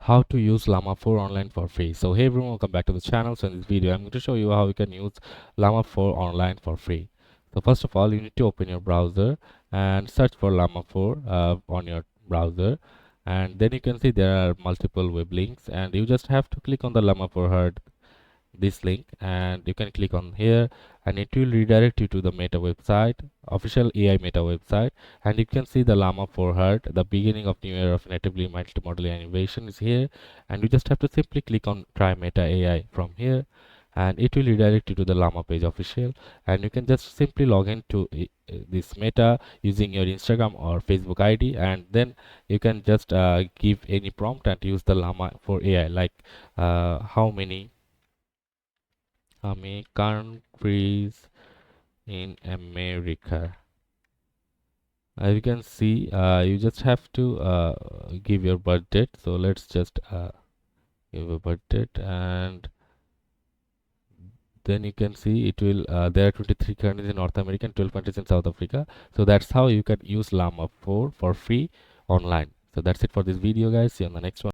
How to use Llama 4 online for free. So hey everyone, welcome back to the channel. So in this video I'm going to show you how you can use Llama 4 online for free. So first of all, you need to open your browser and search for Llama 4 on your browser, and then you can see there are multiple web links, and you just have to click on the Llama 4 herd this link, and you can click on here, and it will redirect you to the Meta website, official AI Meta website. And you can see the Llama 4 herd, the beginning of new era of natively multimodal innovation is here, and you just have to simply click on try Meta AI from here, and it will redirect you to the Llama page official, and you can just simply log in to this Meta using your Instagram or Facebook ID, and then you can just give any prompt and use the Llama for AI, like how many countries in America. As you can see, you just have to give your birth date. So let's just give a birth date, and then you can see it will there are 23 countries in North America and 12 countries in South Africa. So that's how you can use Llama 4 for free online. So that's it for this video, guys. See you on the next one.